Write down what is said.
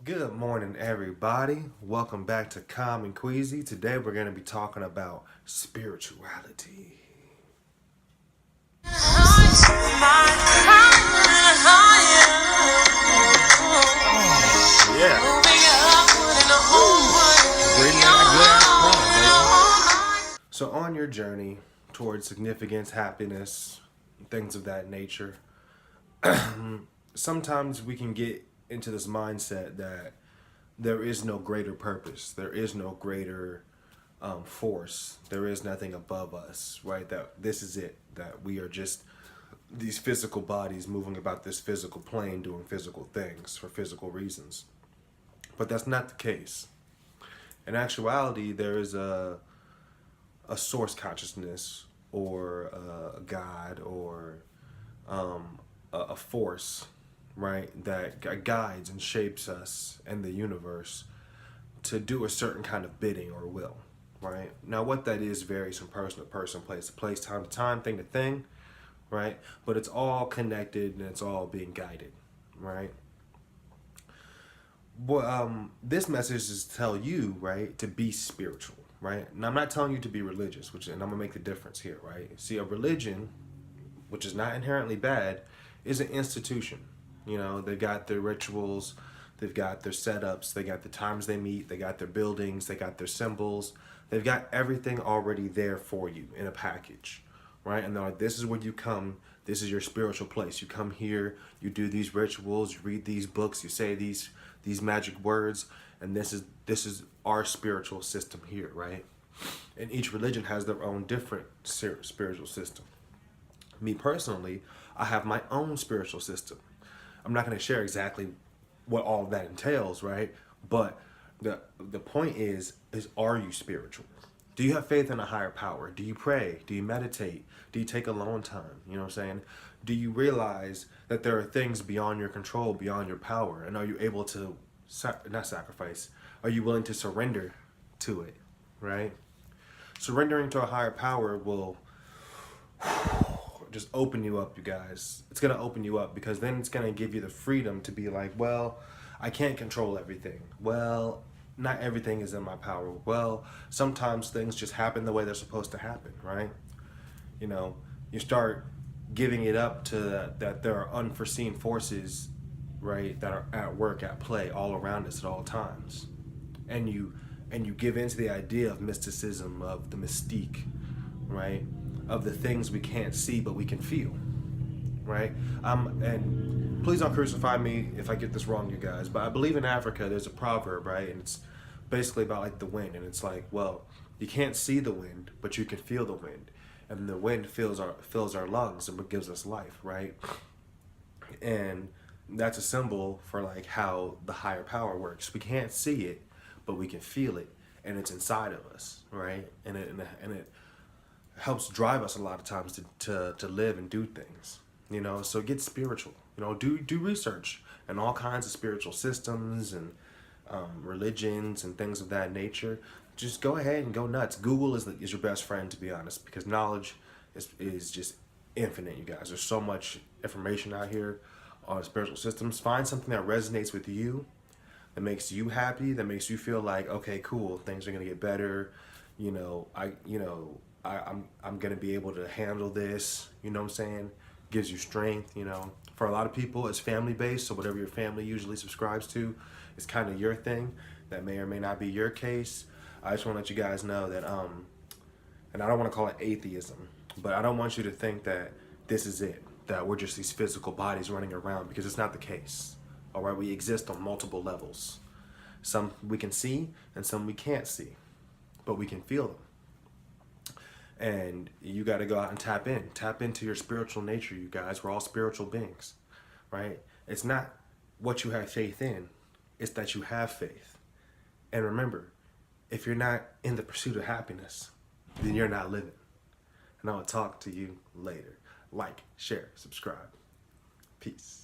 Good morning, everybody. Welcome back to Calm and Queezy. Today we're going to be talking about spirituality. Yeah. So on your journey towards significance, happiness, things of that nature, sometimes we can get into this mindset that there is no greater purpose. There is no greater force. There is nothing above us, right? That this is it. That we are just these physical bodies moving about this physical plane doing physical things for physical reasons. But that's not the case. In actuality, there is a source consciousness or a God or a force, right, that guides and shapes us and the universe to do a certain kind of bidding or will, right? Now, what that is varies from person to person, place to place, time to time, thing to thing, right? But it's all connected and it's all being guided, right? Well, this message is to tell you, right, to be spiritual, right? And I'm not telling you to be religious, and I'm gonna make the difference here, right? See, a religion, which is not inherently bad, is an institution. You know, they've got their rituals, they've got their setups, they got the times they meet, they got their buildings, they got their symbols, they've got everything already there for you in a package, right? And they're like, this is where you come, this is your spiritual place. You come here, you do these rituals, you read these books, you say these magic words, and this is our spiritual system here, right? And each religion has their own different spiritual system. Me personally, I have my own spiritual system. I'm not going to share exactly what all of that entails, right? But the point is are you spiritual? Do you have faith in a higher power? Do you pray? Do you meditate? Do you take alone time? You know what I'm saying? Do you realize that there are things beyond your control, beyond your power? And are you able to, not sacrifice, are you willing to surrender to it, right? Surrendering to a higher power will just open you up, you guys. It's going to open you up because then it's going to give you the freedom to be like, well, I can't control everything. Well, not everything is in my power. Well, sometimes things just happen the way they're supposed to happen, right? You know, you start giving it up to that there are unforeseen forces, right, that are at work, at play, all around us at all times. And you give into the idea of mysticism, of the mystique, right? Of the things we can't see but we can feel, right? And please don't crucify me if I get this wrong, you guys, but I believe in Africa there's a proverb, right? And it's basically about like the wind, and it's like, well, you can't see the wind, but you can feel the wind, and the wind fills our lungs and what gives us life, right? And that's a symbol for like how the higher power works. We can't see it, but we can feel it, and it's inside of us, right? And it helps drive us a lot of times to live and do things, you know. So get spiritual, you know, do research and all kinds of spiritual systems and religions and things of that nature. Just go ahead and go nuts. Google is your best friend, to be honest, because knowledge is just infinite, you guys. There's so much information out here on spiritual systems. Find something that resonates with you, that makes you happy, that makes you feel like, okay, cool, things are gonna get better. I'm gonna be able to handle this. You know what I'm saying? Gives you strength. You know, for a lot of people, it's family based. So whatever your family usually subscribes to is kind of your thing. That may or may not be your case. I just want to let you guys know that, and I don't want to call it atheism, but I don't want you to think that this is it, that we're just these physical bodies running around, because it's not the case. All right, we exist on multiple levels. Some we can see and some we can't see, but we can feel them. And you got to go out and tap into your spiritual nature, you guys. We're all spiritual beings, right? It's not what you have faith in, it's that you have faith. And remember, if you're not in the pursuit of happiness, then you're not living. And I'll talk to you later. Like, share, subscribe. Peace.